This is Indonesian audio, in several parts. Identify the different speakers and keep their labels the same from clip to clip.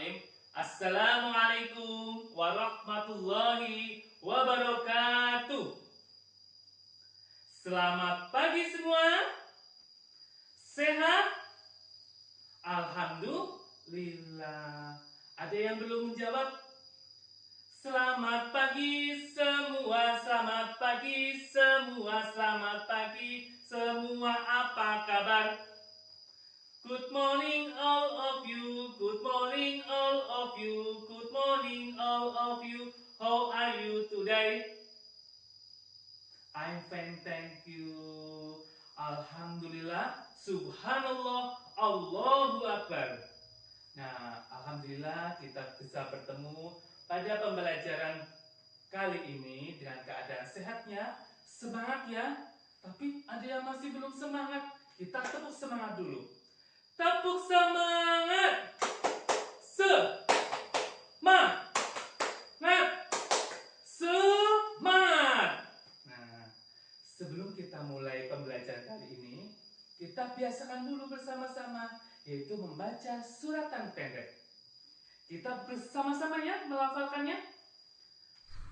Speaker 1: Bismillahirrahmanirrahim. Assalamualaikum warahmatullahi wabarakatuh. Selamat pagi semua. Sehat? Alhamdulillah. Ada yang belum menjawab? Selamat pagi semua, selamat pagi semua, selamat pagi semua, apa kabar? Good morning all of you, good morning all of you, good morning all of you. How are you today? I'm fine, thank you. Alhamdulillah, subhanallah, Allahu Akbar. Nah, alhamdulillah kita bisa bertemu pada pembelajaran kali ini dengan keadaan sehatnya, semangat ya. Tapi ada yang masih belum semangat, kita tepuk semangat dulu. Tepuk semangat. Semangat. Semangat. Nah, sebelum kita mulai pembelajaran kali ini, kita biasakan dulu bersama-sama, yaitu membaca suratan pendek. Kita bersama-sama ya melafalkannya.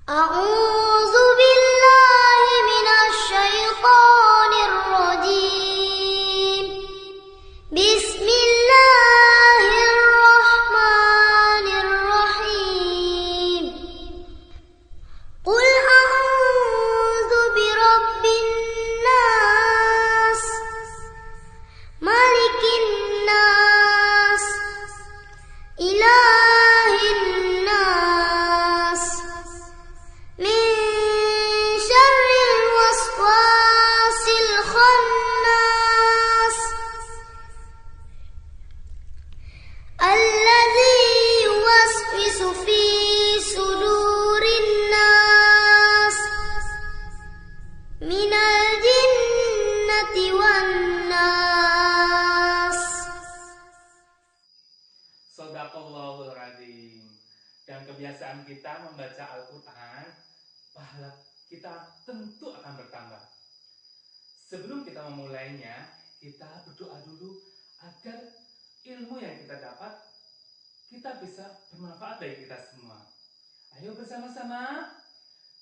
Speaker 2: A'udzu billahi minasy syaithanir rajim. Bismillahirrahmanirrahim. Qul a'udzu birabbin nas, malikin nas, ilahin nas, min syarril waswasil khannas, alladzi yuwaswisu fi sudurin nas, minal jinnati wan nas.
Speaker 1: Shadaqallahul adzim. Dan kebiasaan kita membaca Al-Quran, pahala kita tentu akan bertambah. Sebelum kita memulainya, kita berdoa dulu agar ilmu yang kita dapat, kita bisa bermanfaat bagi kita semua. Ayo bersama-sama.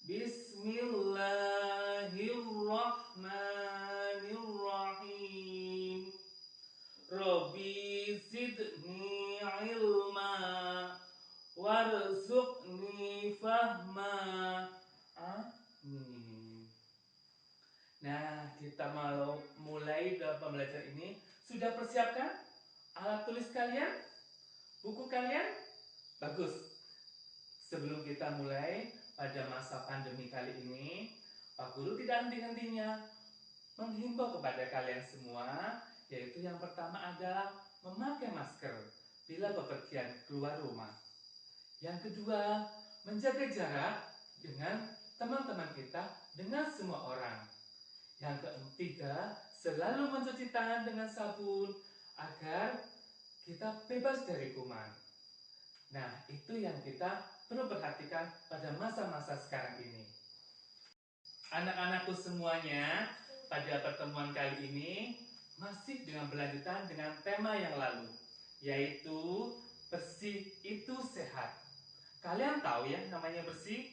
Speaker 1: Bismillahirrahmanirrahim. Rabbi zidni ilma warzuqni fahma. Amin. Nah, kita mau mulai dalam pembelajaran ini. Sudah persiapkan alat tulis kalian? Buku kalian? Bagus. Sebelum kita mulai pada masa pandemi kali ini, Pak Guru tidak henti-hentinya menghimbau kepada kalian semua, yaitu yang pertama adalah memakai masker bila bepergian keluar rumah. Yang kedua, menjaga jarak dengan teman-teman kita, dengan semua orang. Yang ketiga, selalu mencuci tangan dengan sabun agar kita bebas dari kuman. Nah, itu yang kita perlu perhatikan pada masa-masa sekarang ini. Anak-anakku semuanya, pada pertemuan kali ini masih dengan berlanjutan dengan tema yang lalu, yaitu bersih itu sehat. Kalian tahu ya namanya bersih?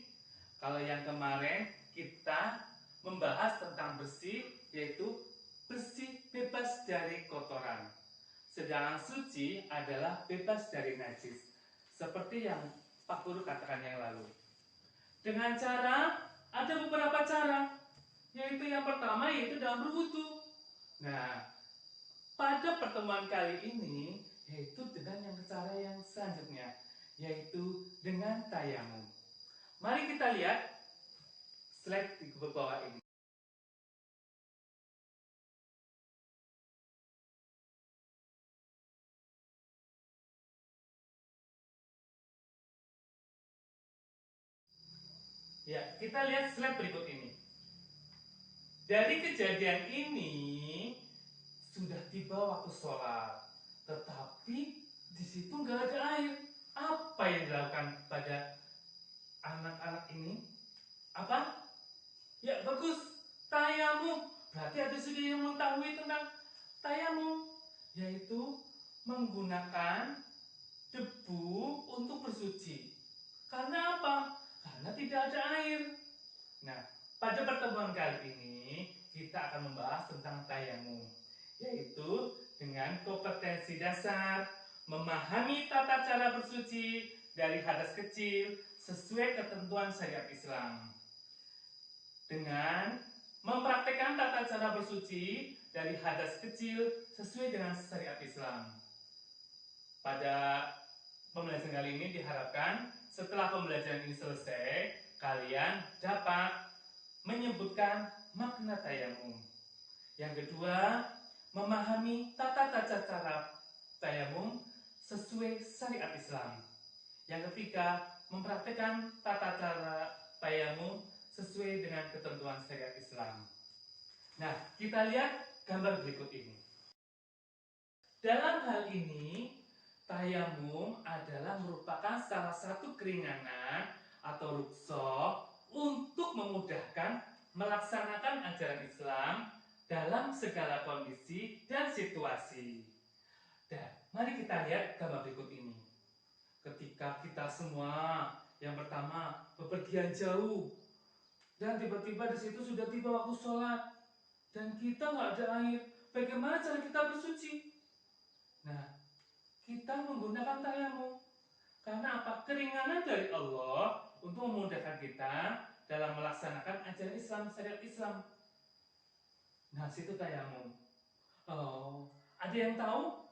Speaker 1: Kalau yang kemarin kita membahas tentang bersih, yaitu bersih bebas dari kotoran. Sedangkan suci adalah bebas dari najis. Seperti yang Pak Guru katakan yang lalu. Dengan cara, ada beberapa cara. Yaitu yang pertama, yaitu dalam berwudu. Nah, pada pertemuan kali ini, yaitu dengan yang cara yang selanjutnya, yaitu dengan tayamum. Mari kita lihat slide di bawah ini. Ya, kita lihat slide berikut ini. Dari kejadian ini sudah tiba waktu sholat, tetapi di situ nggak ada air. Apa yang dilakukan pada anak-anak ini? Apa? Ya bagus, tayamum. Berarti ada sudah yang mengetahui tentang tayamum, yaitu menggunakan debu Karena apa? Karena tidak ada air. Nah, pada pertemuan kali ini kita akan membahas tentang tayamum, yaitu dengan kompetensi dasar memahami tata cara bersuci dari hadas kecil sesuai ketentuan syariat Islam. Dengan mempraktekkan tata cara bersuci dari hadas kecil sesuai dengan syariat Islam. Pada pembelajaran kali ini diharapkan setelah pembelajaran ini selesai, kalian dapat menyebutkan makna tayamum. Yang kedua, memahami tata cara tayamum sesuai syariat Islam. Yang ketiga, mempraktikkan tata cara tayamum sesuai dengan ketentuan syariat Islam. Nah, kita lihat gambar berikut ini. Dalam hal ini, tayamum adalah merupakan salah satu keringanan atau rukhsah untuk memudahkan melaksanakan ajaran Islam dalam segala kondisi dan situasi. Dan mari kita lihat gambar berikut ini. Ketika kita semua yang pertama bepergian jauh dan tiba-tiba di situ sudah tiba waktu sholat dan kita nggak ada air, bagaimana cara kita bersuci? Nah, kita menggunakan tayamum karena apa? Keringanan dari Allah untuk memudahkan kita dalam melaksanakan ajaran Islam, syariat Islam. Nah, situ tayamum. Oh, ada yang tahu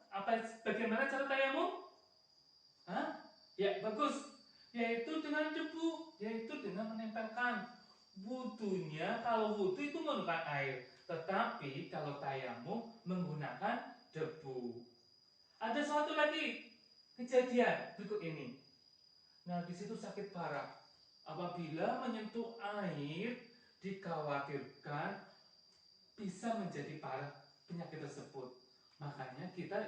Speaker 1: bagaimana cara tayamum? Hah? Ya, bagus. Yaitu dengan debu, yaitu dengan menempelkan. Wudunya, kalau wudu itu menggunakan air, tetapi kalau tayamum menggunakan debu. Ada satu lagi kejadian berikut ini. Nah, di situ sakit parah. Apabila menyentuh air, dikhawatirkan bisa menjadi parah penyakit tersebut. Makanya kita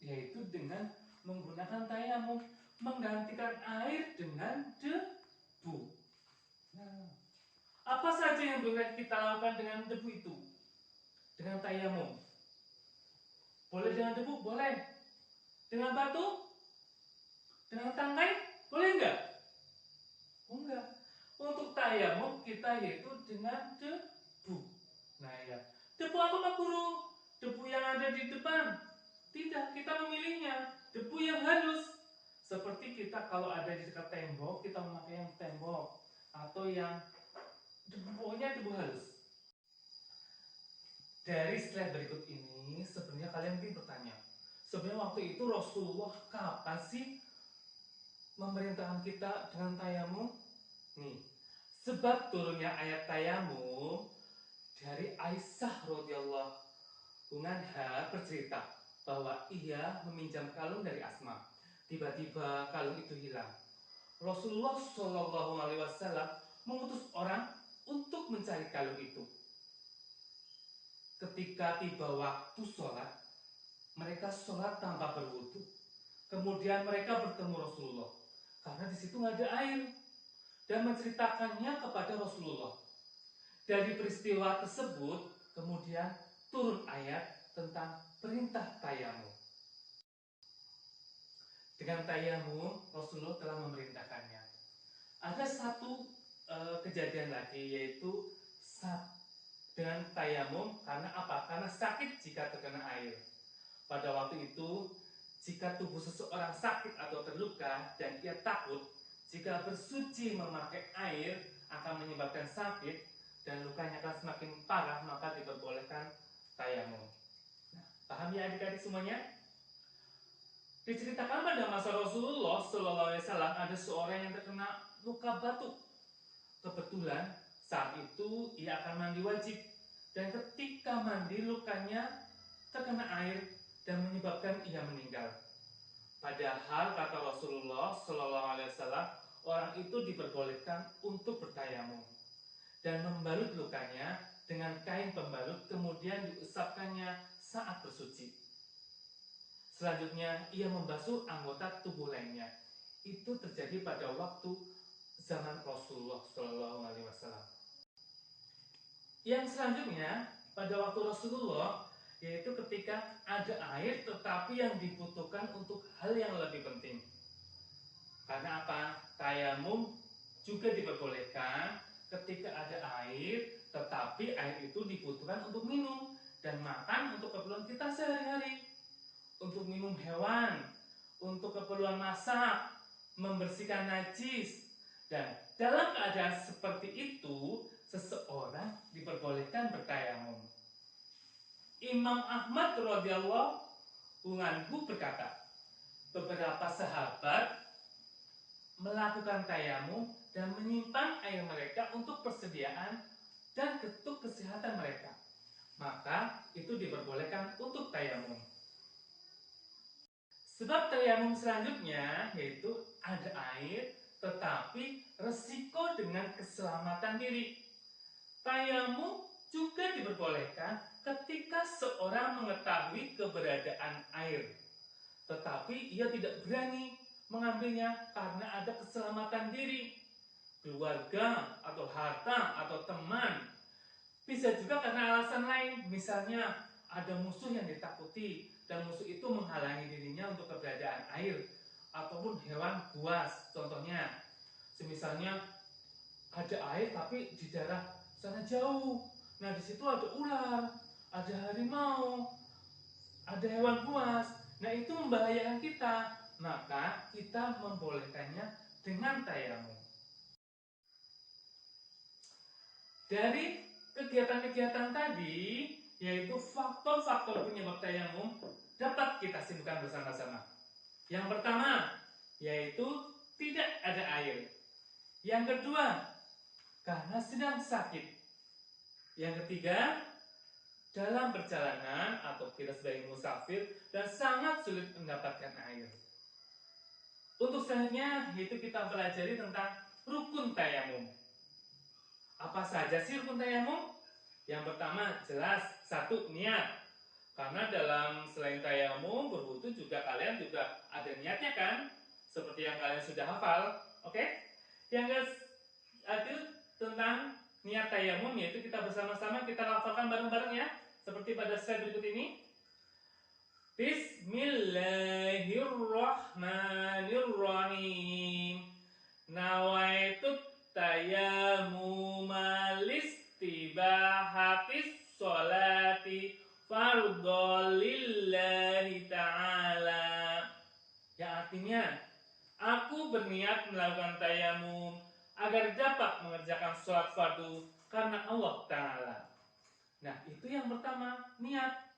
Speaker 1: yaitu dengan menggunakan tayamum, menggantikan air dengan debu. Nah, apa saja yang boleh kita lakukan dengan debu itu? Dengan tayamum. Boleh dengan debu? Boleh. Dengan batu? Dengan tangkai? Boleh enggak? Enggak. Untuk tayamum kita yaitu dengan debu. Nah ya, debu apa Pak Guru? Debu yang ada di depan? Tidak, kita memilihnya debu yang halus. Seperti kita kalau ada di dekat tembok, kita memakai yang tembok atau yang pokoknya debu halus. Dari slide berikut ini, sebenarnya kalian mungkin bertanya, sebenarnya waktu itu Rasulullah kapan sih memerintahkan kita dengan tayamum? Nih, sebab turunnya ayat tayamum dari Aisyah radhiyallahu anha bercerita bahwa ia meminjam kalung dari Asma. Tiba-tiba kalung itu hilang. Rasulullah Shallallahu Alaihi Wasallam mengutus orang untuk mencari kalung itu. Ketika tiba waktu sholat, mereka sholat tanpa berwudu. Kemudian mereka bertemu Rasulullah karena di situ nggak ada air dan menceritakannya kepada Rasulullah. Dari peristiwa tersebut kemudian turun ayat tentang perintah tayamum. Dengan tayamum Rasulullah telah memerintahkannya. Ada satu kejadian lagi yaitu dengan tayamum karena apa? Karena sakit jika terkena air. Pada waktu itu jika tubuh seseorang sakit atau terluka dan ia takut jika bersuci memakai air akan menyebabkan sakit dan lukanya akan semakin parah, maka diperbolehkan tayamum. Nah, paham ya adik-adik semuanya? Diceritakan pada masa Rasulullah Shallallahu Alaihi Wasallam ada seorang yang terkena luka batuk. Kebetulan saat itu ia akan mandi wajib dan ketika mandi lukanya terkena air dan menyebabkan ia meninggal. Padahal kata Rasulullah Shallallahu Alaihi Wasallam orang itu diperbolehkan untuk bertayamum dan membalut lukanya dengan kain pembalut kemudian diusapkannya saat bersuci. Selanjutnya ia membasuh anggota tubuh lainnya. Itu terjadi pada waktu zaman Rasulullah Shallallahu Alaihi Wasallam. Yang selanjutnya pada waktu Rasulullah yaitu ketika ada air tetapi yang dibutuhkan untuk hal yang lebih penting. Karena apa? tayamum juga diperbolehkan ketika ada air, tetapi air itu dibutuhkan untuk minum dan makan untuk keperluan kita sehari-hari, untuk minum hewan, untuk keperluan masak, membersihkan najis. Dan dalam keadaan seperti itu, seseorang diperbolehkan bertayamum. Imam Ahmad radhiyallahu anhu berkata, beberapa sahabat melakukan tayamum dan menyimpan air mereka untuk persediaan dan untuk kesehatan mereka. Maka itu diperbolehkan untuk tayamum. Sebab tayamum selanjutnya yaitu ada air tetapi resiko dengan keselamatan diri. Tayamum juga diperbolehkan ketika seorang mengetahui keberadaan air, tetapi ia tidak berani mengambilnya karena ada keselamatan diri, keluarga atau harta atau teman. Bisa juga karena alasan lain, misalnya ada musuh yang ditakuti dan musuh itu menghalangi dirinya untuk keberadaan air, ataupun hewan buas. Contohnya, semisalnya ada air tapi di daerah sana jauh. Nah, di situ ada ular, ada harimau, ada hewan buas. Nah, itu membahayakan kita. Maka kita membolehkannya dengan tayamum. Dari kegiatan-kegiatan tadi, yaitu faktor-faktor penyebab tayamum, dapat kita simpulkan bersama-sama. Yang pertama, yaitu tidak ada air. Yang kedua, karena sedang sakit. Yang ketiga, dalam perjalanan atau kita sebagai musafir dan sangat sulit mendapatkan air. Untuk selanjutnya, yaitu kita pelajari tentang rukun tayamum. Apa saja sih rukun tayamum? Yang pertama, jelas, satu, niat. Karena dalam selain tayamum, berwudu juga kalian juga ada niatnya kan? Seperti yang kalian sudah hafal, oke? Yang kedua tentang niat tayamum, yaitu kita bersama-sama kita lafalkan bareng-bareng ya. Seperti pada slide berikut ini. Bismillahirrahmanirrahim. Nawaitut tayamuma listibahatis sholati fardholillahi ta'ala. Yang artinya, aku berniat melakukan tayamum agar dapat mengerjakan sholat fardu karena Allah Ta'ala. Nah, itu yang pertama, niat.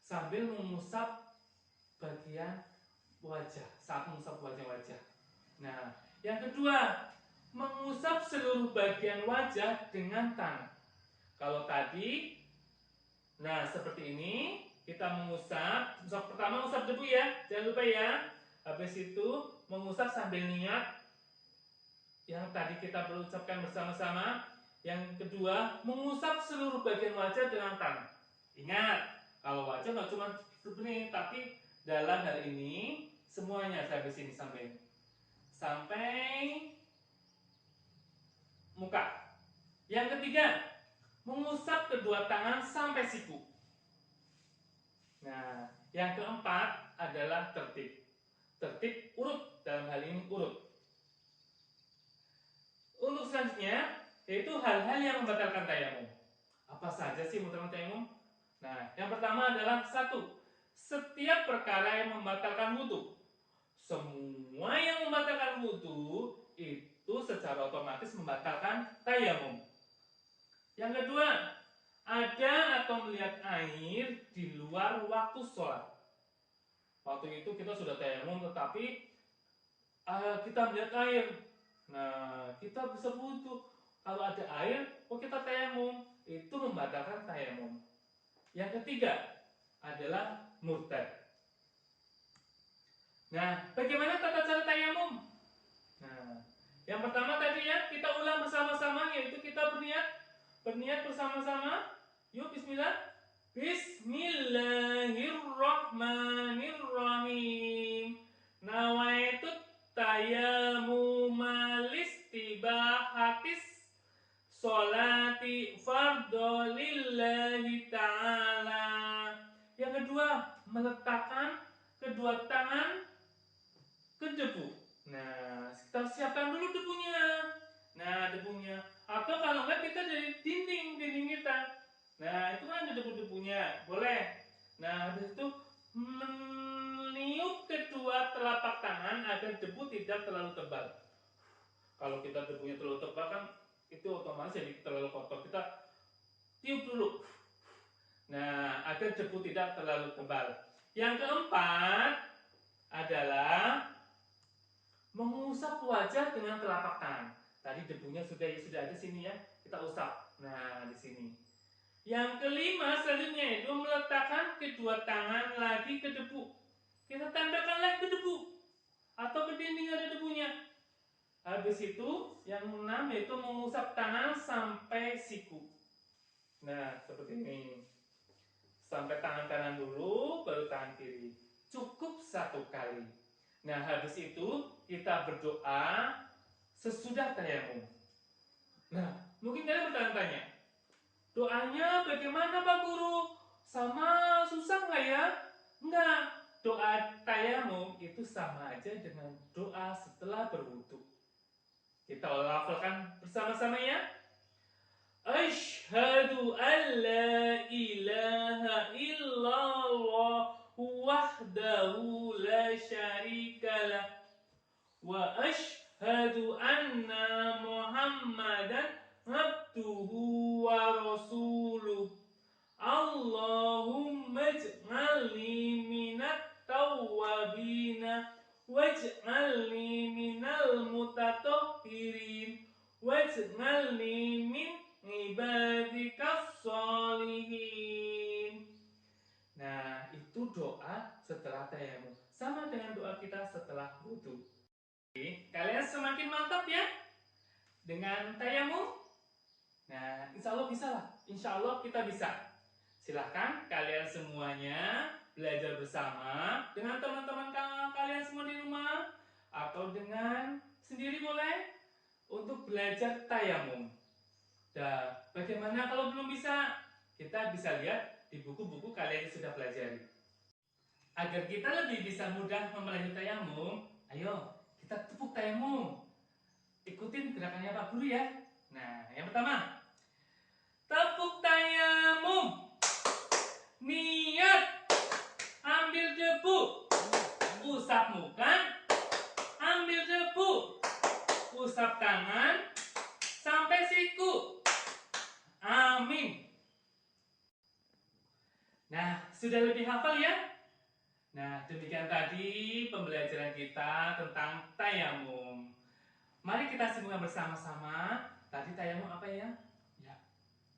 Speaker 1: Sambil mengusap bagian wajah, saat mengusap wajah-wajah. Nah, yang kedua, mengusap seluruh bagian wajah dengan tangan. Kalau tadi, nah seperti ini, kita mengusap. Pertama mengusap debu ya, jangan lupa ya. Habis itu mengusap sambil niat. Yang tadi kita berucapkan bersama-sama. Yang kedua, mengusap seluruh bagian wajah dengan tangan. Ingat, kalau wajah nggak cuma begini, tapi dalam hal ini semuanya sampai sini sampai muka. Yang ketiga, mengusap kedua tangan sampai siku. Nah, yang keempat adalah tertib. Tertib urut, dalam hal ini urut. Untuk selanjutnya, yaitu hal-hal yang membatalkan tayamum. Apa saja sih membatalkan tayamum? Nah, yang pertama adalah satu, setiap perkara yang membatalkan wudhu. Semua yang membatalkan wudhu itu secara otomatis membatalkan tayamum. Yang kedua, ada atau melihat air di luar waktu sholat. Waktu itu kita sudah tayamum, tetapi kita melihat air. Nah, kita bisa wudhu. Kalau ada air, kita tayamum. Itu membatalkan tayamum. Yang ketiga adalah murtad. Nah, bagaimana tata cara tayamum? Nah, yang pertama tadi ya, kita ulang bersama-sama, yaitu kita berniat bersama-sama. Yuk, bismillah. Bismillahirrahmanirrahim. Nawaitut tayamuma listibahatis sholati fardholillahi ta'ala. Yang kedua, meletakkan kedua tangan ke debu. Nah, kita siapkan dulu debunya. Nah, debunya. Atau kalau enggak kita dari dinding kita. Nah, itu kan ada debu-debunya. Boleh. Nah, habis itu meniup kedua telapak tangan agar debu tidak terlalu tebal. Kalau kita debunya terlalu tebal kan itu otomatis jadi terlalu kotor. Kita tiup dulu. Nah, agar debu tidak terlalu tebal. Yang keempat adalah mengusap wajah dengan telapak tangan. Tadi debunya sudah ada sini ya, kita usap. Nah, di sini. Yang kelima selanjutnya itu meletakkan kedua tangan lagi ke debu. Kita tempelkan lagi ke debu atau ke dinding ada debunya. Habis itu yang enam yaitu mengusap tangan sampai siku. Nah, seperti ini. Sampai tangan kanan dulu, baru tangan kiri. Cukup 1 kali. Nah, habis itu kita berdoa sesudah tayamum. Nah, mungkin kalian bertanya-tanya, doanya bagaimana Pak Guru? Sama susah nggak ya? Enggak. Doa tayamum itu sama aja dengan doa setelah berwudu. Kita lafalkan bersama-sama ya. Asyhadu an la ilaha illallah wahdahu la syarikalah wa asyhadu anna Muhammadan abduhu wa rasuluh. Allahumma ij'alni minat tawwabina waj'alni minal mutatahhirin waj'alni min ibadikas sholihin. Nah, itu doa setelah tayamum. Sama dengan doa kita setelah wudu. Kalian semakin mantap ya dengan tayamum. Nah, insya Allah bisa lah. Insya Allah kita bisa. Silahkan kalian semuanya belajar bersama dengan teman-teman kalian semua di rumah atau dengan sendiri boleh untuk belajar tayamum. Dan bagaimana kalau belum bisa? Kita bisa lihat di buku-buku kalian yang sudah pelajari. Agar kita lebih bisa mudah mempelajari tayamum, ayo kita tepuk tayamum. Ikutin gerakannya Pak Guru ya. Nah, yang pertama, tepuk tayamum. Niat, ambil debu, usap muka, ambil debu, usap tangan, sampai siku. Amin. Nah, sudah lebih hafal ya? Nah, demikian tadi pembelajaran kita tentang tayamum. Mari kita simak bersama-sama. Tadi tayamum apa ya? Ya,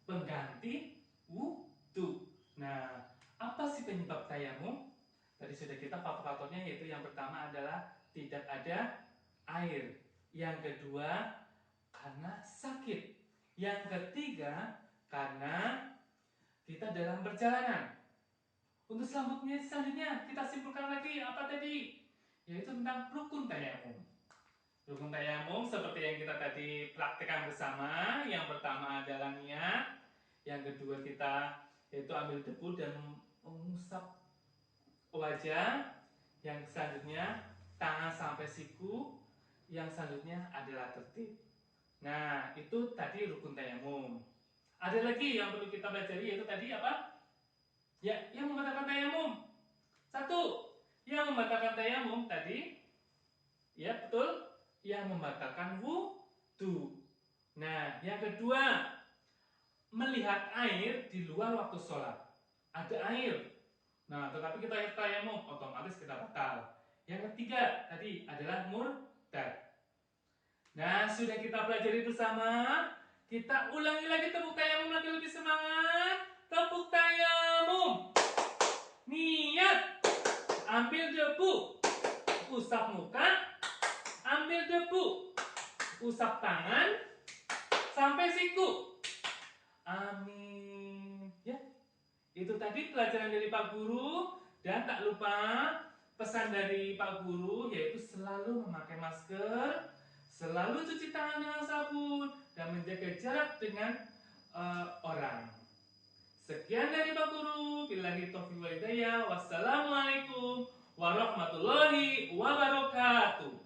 Speaker 1: pengganti wudu. Nah, apa sih penyebab tayamum? Tadi sudah kita faktor-faktornya, yaitu yang pertama adalah tidak ada air. Yang kedua, karena sakit. Yang ketiga, karena kita dalam perjalanan. Untuk selanjutnya kita simpulkan lagi apa tadi? Yaitu tentang rukun tayamum. Rukun tayamum seperti yang kita tadi praktekkan bersama. Yang pertama adalah niat. Yang kedua kita yaitu ambil debu dan mengusap wajah. Yang selanjutnya tangan sampai siku. Yang selanjutnya adalah tertib. Nah, itu tadi rukun tayamum. Ada lagi yang perlu kita pelajari, yaitu tadi apa? Ya, yang membatalkan tayamum. Satu, yang membatalkan tayamum tadi, ya betul, yang membatalkan wudu. Nah, yang kedua, melihat air di luar waktu sholat. Ada air. Nah, tetapi kita tayamum, otomatis kita batal. Yang ketiga tadi adalah murtad. Nah, sudah kita pelajari bersama. Kita ulangi lagi tepuk tayamum lagi lebih semangat. Tepuk tayamum. Niat. Ambil debu. Usap muka. Ambil debu. Usap tangan. Sampai siku. Amin. Ya. Itu tadi pelajaran dari Pak Guru. Dan tak lupa pesan dari Pak Guru, yaitu selalu memakai masker, selalu cuci tangan dengan sabun, dan menjaga jarak dengan orang. Sekian dari Pak Guru. Billahi taufiq wal hidayah. Wassalamualaikum warahmatullahi wabarakatuh.